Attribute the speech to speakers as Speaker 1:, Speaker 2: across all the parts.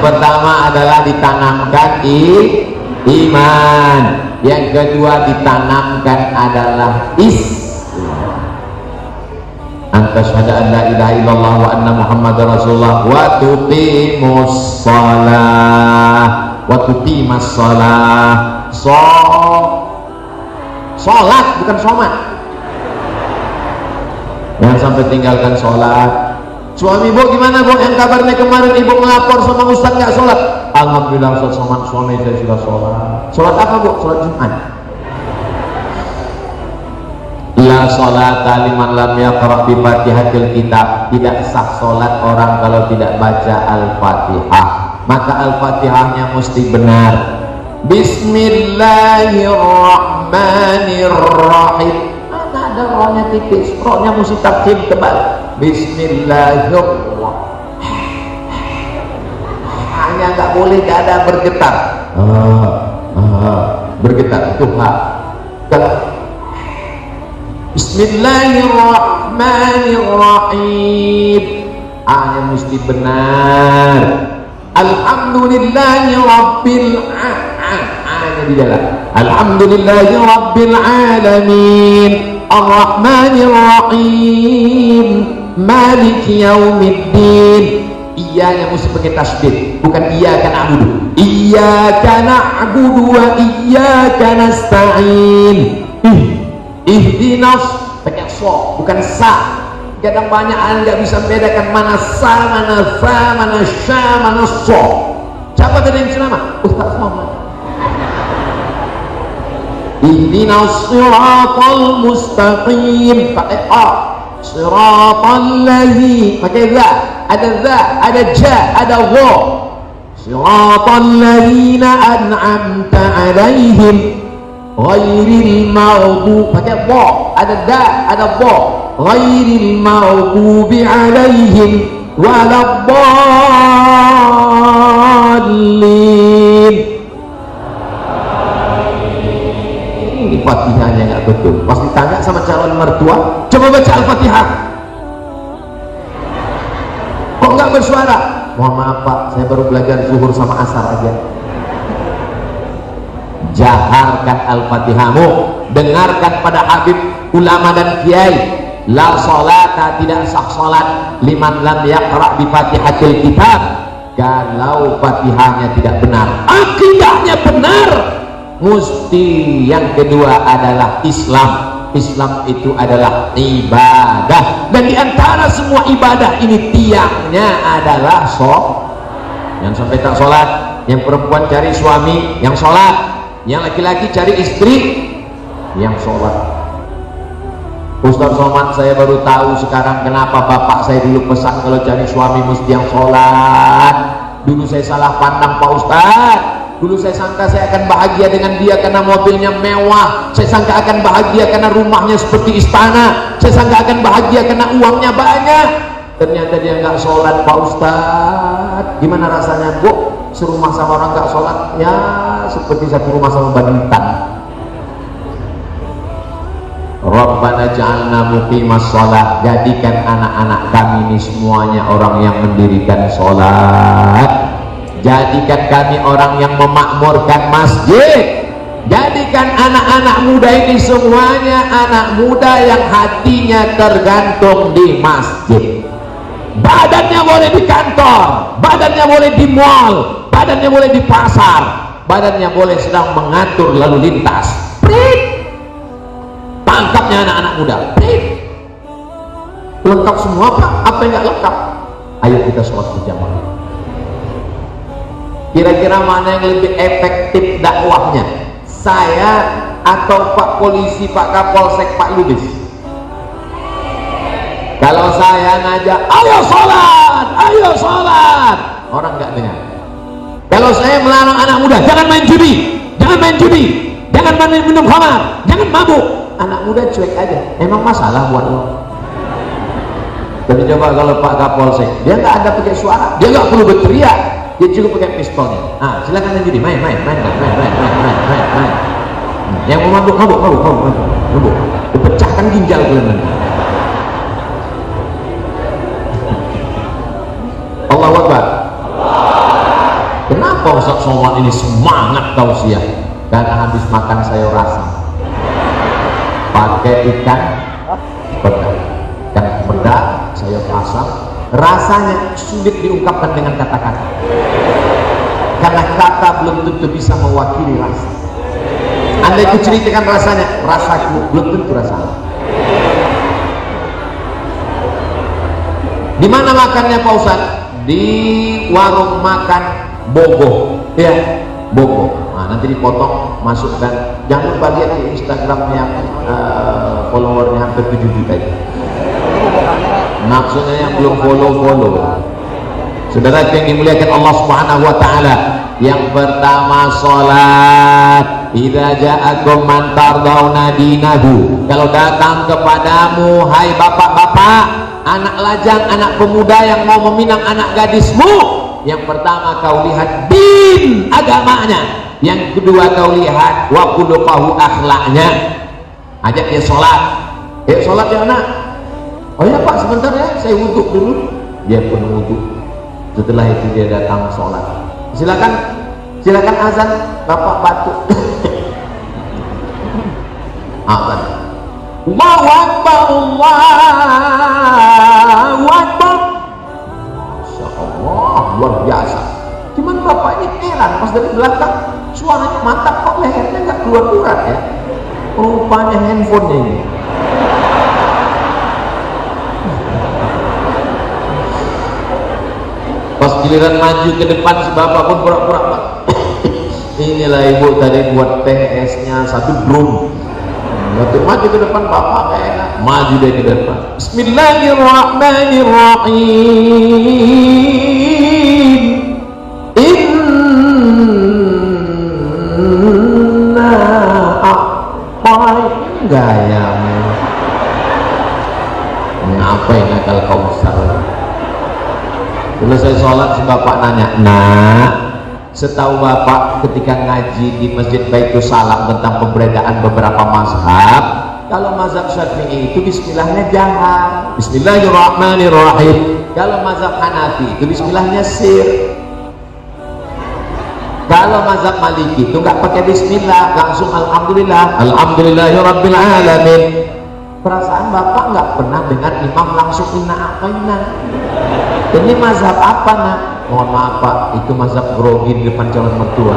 Speaker 1: pertama adalah ditanamkan iman, yang kedua ditanamkan adalah anta syahada an la ilaha illallah wa anna muhammadar rasulullah wa tuqimus shalah wa tuqimas shalah. Sholat bukan somat. Jangan sampai tinggalkan sholat. Suami bu gimana bu, yang kabarnya kemarin ibu melapor sama ustaz nggak sholat? Alhamdulillah ustaz, sama suami saya sudah sholat. Sholat apa bu? Sholat Jumat. La sholata liman lam yaqra bi fatihatil kitab. Tidak sah sholat orang kalau tidak baca al-fatihah. Maka al-fatihahnya mesti benar. Bismillahirrahmanirrahim. Mana ada rohnya tipis, rohnya mesti tafkhim tebal. Bismillahirrahmanirrahim. Hanya nggak boleh, nggak ada bergetar. Bergetar itu Bismillahirrahmanirrahim. Hanya mesti benar. Alhamdulillahi rabbil alamin di dalam. Alhamdulillahi rabbil alamin. Ar-Rahmanir-Rahim. Maliki yaumiddin. Iyanya mesti pakai tasydid, bukan iyyaka na'budu. Iyyaka na'budu wa iyyaka nasta'in. Ihdinas pakai so, bukan sa. Kadang banyak orang nggak bisa membedakan mana sa, mana fa, mana sya, mana so. Siapa tadi yang ceramah? Ustaz Muhammad. Ihdinas siratal mustaqim pakai a. Siratal ladzi pakai za. Ada za, ada ja, ada wa. Siratal ladzina an'amta 'alaihim ghairil maghdubi pakai wa. Ada da, ada wa. Ghairil maghdubi 'alaihim waladdallin. Ini Fatihahnya nggak betul. Pas ditanya sama calon mertua, coba baca Al-Fatihah. Kok nggak bersuara? Mohon maaf pak, saya baru belajar zuhur sama asar aja. Jaharkan Al-Fatihahmu, dengarkan pada Habib, ulama dan kiai. La sholata, tidak sah sholat liman lam yaqra bi fatihatil kitab. Kalau fatihahnya tidak benar, akidahnya benar, mesti yang kedua adalah Islam. Islam itu adalah ibadah, dan diantara semua ibadah ini tiangnya adalah yang sampai tak sholat. Yang perempuan cari suami yang sholat, yang laki-laki cari istri yang sholat. Ustaz Somad, saya baru tahu sekarang kenapa bapak saya dulu pesan kalau cari suami mesti yang sholat. Dulu saya salah pandang Pak Ustaz. Dulu saya sangka saya akan bahagia dengan dia karena mobilnya mewah. Saya sangka akan bahagia karena rumahnya seperti istana. Saya sangka akan bahagia karena uangnya banyak. Ternyata dia nggak sholat Pak Ustaz. Gimana rasanya bu? Serumah sama orang nggak sholat, ya seperti satu rumah sama badminton. Rabbana ja'alna muqimas sholat. Jadikan anak-anak kami ini semuanya orang yang mendirikan sholat. Jadikan kami orang yang memakmurkan masjid. Jadikan anak-anak muda ini semuanya anak muda yang hatinya tergantung di masjid. Badannya boleh di kantor, badannya boleh di mall, badannya boleh di pasar, badannya boleh sedang mengatur lalu lintas. Prit. Tangkapnya anak-anak muda. Prit. Lengkap semua pak, apa yang nggak lengkap? Ayo kita sholat berjamaah. Kira-kira mana yang lebih efektif dakwahnya, saya atau Pak Polisi, Pak Kapolsek, Pak Lubis? Kalau saya ngajak ayo sholat, orang nggak dengar. Kalau saya melarang anak muda, jangan main judi, jangan minum khamar, jangan mabuk, anak muda cuek aja. Emang masalah buat lo? Tapi coba kalau Pak Kapolsek, dia nggak ada pakai suara, dia nggak perlu berteriak, dia cukup pakai pistolnya. Ah, silakan main judi, main. Yang mau mabuk, dipecahkan ginjal kalian. Allahu Akbar. Kenapa Ustaz Somad ini semangat tausiah? Karena habis makan sayur asam pakai ikan pedang, sayur asam, rasanya sulit diungkapkan dengan kata-kata, karena kata belum tentu bisa mewakili rasa. Andai ku ceritakan rasanya, rasaku belum tentu rasanya. Di mana makannya Pak Ustaz? Di warung makan Bogo, ya, Bogo. Nah, nanti dipotong, masukkan. Jangan lupa lihat di Instagram yang followernya hampir 7 juta itu. Maksudnya yang belum follow. Saudara yang dimuliakan Allah Subhanahu wa taala, yang pertama salat. Idza ja'akum man tardawna dinahu. Kalau datang kepadamu hai bapak-bapak, anak lajang, anak pemuda yang mau meminang anak gadismu, yang pertama kau lihat din agamanya, yang kedua kau lihat wa khuluquhu akhlaknya. Ajak dia sholat, sholat ya anak. Oh ya Pak, sebentar ya, saya wudhu dulu. Dia pun wudhu. Setelah itu dia datang sholat. Silakan azan, bapak batuk. Azan. Allahu Akbar, Allahu Akbar. Masya Allah, luar biasa. Cuman bapak ini heran, pas dari belakang suaranya mantap, kok lehernya nggak keluar ya. Rupanya handphonenya ini. Pas giliran maju ke depan, si bapak pun pura-pura, Pak. Inilah ibu tadi buat TS-nya 1 drum. Waktu maju ke depan, bapak gak enak, maju dia ke depan. Bismillahirrahmanirrahim. Inna a'tayna gayamu. Ngapain akal kau besar? Selesai sholat, si bapak nanya, nak, setahu bapak ketika ngaji di Masjid Baitul Salam tentang pemberadaan beberapa mazhab, kalau mazhab Syafi'i itu bismillahnya jahar, bismillahirrahmanirrahim. Kalau mazhab Hanafi itu bismillahnya sir. Kalau mazhab Maliki itu nggak pakai bismillah, langsung alhamdulillah, alhamdulillahirabbil alamin. Perasaan bapak nggak pernah dengar imam langsung inna a'tayna. Ini mazhab apa nak? Mohon maaf Pak, itu mazhab grogi di depan calon mertua.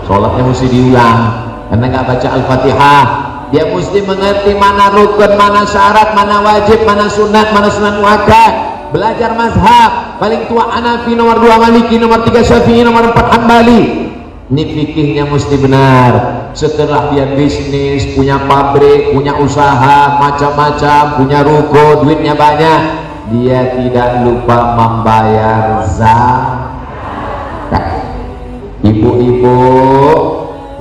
Speaker 1: Sholatnya mesti diulang karena nggak baca Al-Fatihah. Dia mesti mengerti mana rukun, mana syarat, mana wajib, mana sunat muakkad. Belajar mazhab. Paling tua Hanafi, nomor 2 Maliki, nomor 3 Syafi'i, nomor 4 Hambali. Ini fikihnya mesti benar. Setelah dia bisnis, punya pabrik, punya usaha macam-macam, punya ruko, duitnya banyak, dia tidak lupa membayar zakat. Ibu-ibu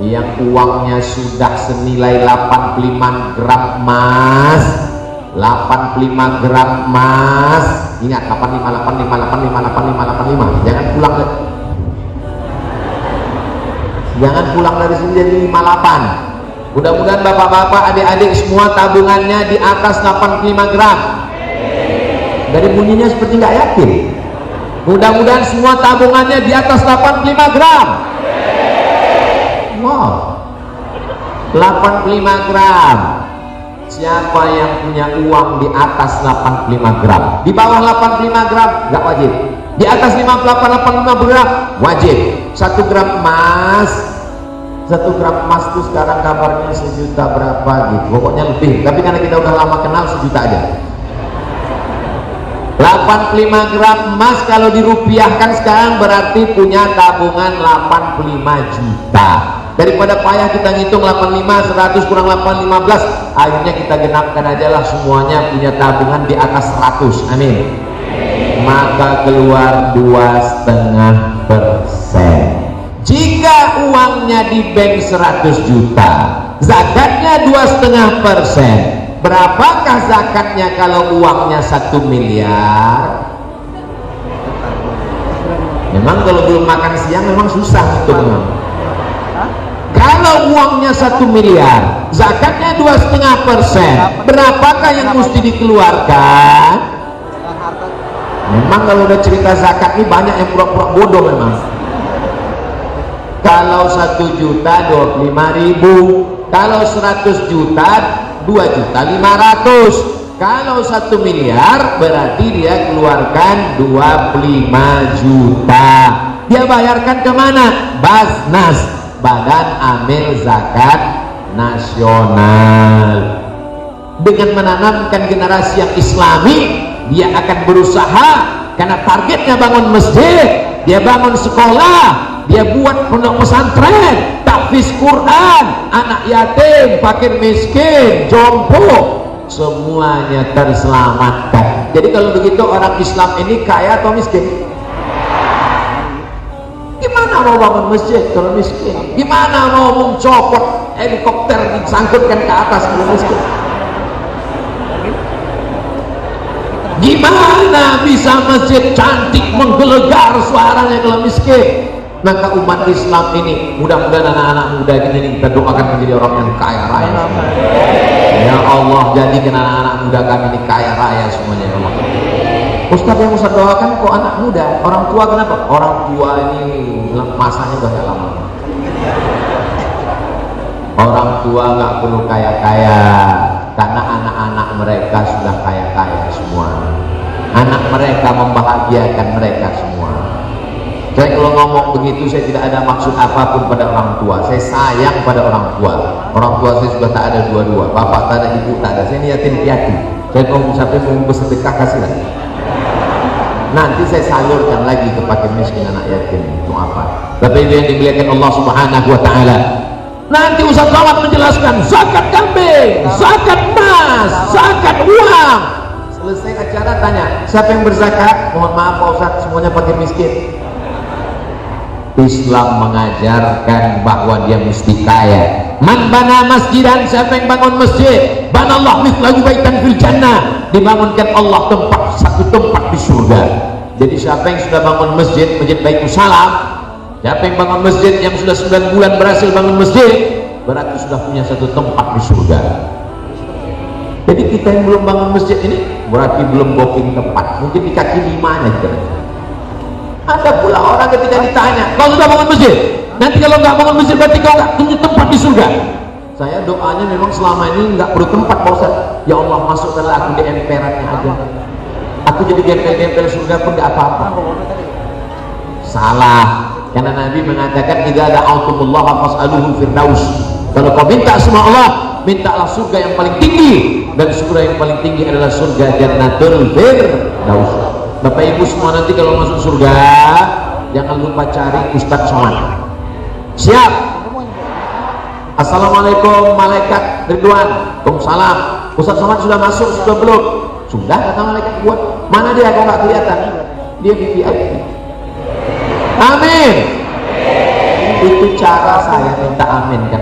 Speaker 1: yang uangnya sudah senilai 85 gram emas, 85 gram emas, ingat 85, jangan pulang lagi. Jangan pulang dari sini jadi 58. Mudah-mudahan bapak-bapak, adik-adik semua tabungannya di atas 85 gram. Dari bunyinya seperti nggak yakin. Mudah-mudahan semua tabungannya di atas 85 gram. Wow, 85 gram. Siapa yang punya uang di atas 85 gram? Di bawah 85 gram nggak wajib. Di atas 85 gram wajib. 1 gram emas, 1 gram emas itu sekarang kabarnya 1 juta berapa gitu, pokoknya lebih, tapi karena kita udah lama kenal 1 juta aja. 85 gram emas kalau dirupiahkan sekarang berarti punya tabungan 85 juta. Daripada payah kita ngitung 85, 100 kurang 8, 15, akhirnya kita genapkan aja lah semuanya punya tabungan di atas 100. Amin. Maka keluar 2,5%. Jika uangnya di bank 100 juta, zakatnya 2,5%. Berapakah zakatnya kalau uangnya 1 miliar? Memang kalau belum makan siang memang susah itu memang. Kalau uangnya 1 miliar, zakatnya 2,5%. Berapakah yang mesti dikeluarkan? Memang kalau udah cerita zakat ini banyak yang pura-pura bodoh memang. Kalau 1 juta 25.000, kalau 100 juta 2.500.000, kalau 1 miliar berarti dia keluarkan 25 juta. Dia bayarkan kemana? Basnas, Badan Amil Zakat Nasional. Dengan menanamkan generasi yang islami, dia akan berusaha, karena targetnya bangun masjid, dia bangun sekolah, dia buat pondok pesantren, tahfiz Quran, anak yatim, fakir miskin, jompo, semuanya terselamatkan. Jadi kalau begitu orang Islam ini kaya atau miskin? Gimana mau bangun masjid kalau miskin? Gimana mau mencopot helikopter disangkutkan ke atas kalau miskin? Gimana bisa masjid cantik menggelegar suaranya kalau miskin? Maka umat Islam ini, mudah-mudahan anak-anak muda ini kita doakan menjadi orang yang kaya raya. Ya Allah, jadikan anak-anak muda kami ini kaya raya semuanya, ya Allah. Ustaz yang Ustaz doakan kok anak muda, orang tua kenapa? Orang tua ini masanya udah gak lama. Orang tua nggak perlu kaya-kaya, karena anak-anak mereka sudah kaya-kaya semua. Anak mereka membahagiakan mereka semua. Saya kalau ngomong begitu, saya tidak ada maksud apapun pada orang tua. Saya sayang pada orang tua. Orang tua saya sudah tak ada dua-dua, bapak tak ada, ibu tak ada. Saya niatin piatu. Saya mau sampai mau bersedekah kasih lagi. Nanti saya salurkan lagi ke fakir miskin, anak yatim, itu apa? Tapi yang dimuliakan Allah Subhanahu Wa Taala. Nanti Ustaz Somad menjelaskan zakat kambing, zakat emas, zakat uang. Selesai acara tanya, siapa yang berzakat? Mohon maaf Pak Ustaz, semuanya fakir miskin. Islam mengajarkan bahwa dia mesti kaya. Man bana masjidan, siapa yang bangun masjid, banallah mithlahu baitan fil jannah, dibangunkan Allah satu tempat di surga. Jadi siapa yang sudah bangun masjid, Masjid Baitul Salam, siapa yang bangun masjid, yang sudah 9 bulan berhasil bangun masjid, berarti sudah punya satu tempat di surga. Jadi kita yang belum bangun masjid ini berarti belum booking tempat, mungkin di kaki 5 aja. Ada pula orang ketika ditanya, kau sudah bangun masjid? Nanti kalau nggak bangun masjid berarti kau nggak punya tempat di surga. Saya doanya memang selama ini nggak perlu tempat Pak Ustaz. Ya Allah, masukkanlah aku di emperannya aja. Aku jadi gempel-gempel surga pun nggak apa-apa. Salah, karena Nabi mengatakan idza da'autumullah fas'aluhu firdaus. Kalau kau minta sama Allah, mintalah surga yang paling tinggi, dan surga yang paling tinggi adalah surga Jannatul Firdaus. Bapak Ibu semua, nanti kalau masuk surga jangan lupa cari Ustaz Somad. Siap? Assalamualaikum malaikat Ridwan. Waalaikumsalam. Ustaz Somad sudah masuk, sudah belum? Sudah, kata malaikat buat. Mana dia? Kok nggak kelihatan? Dia VIP. Amin. Itu cara saya minta amin, kan?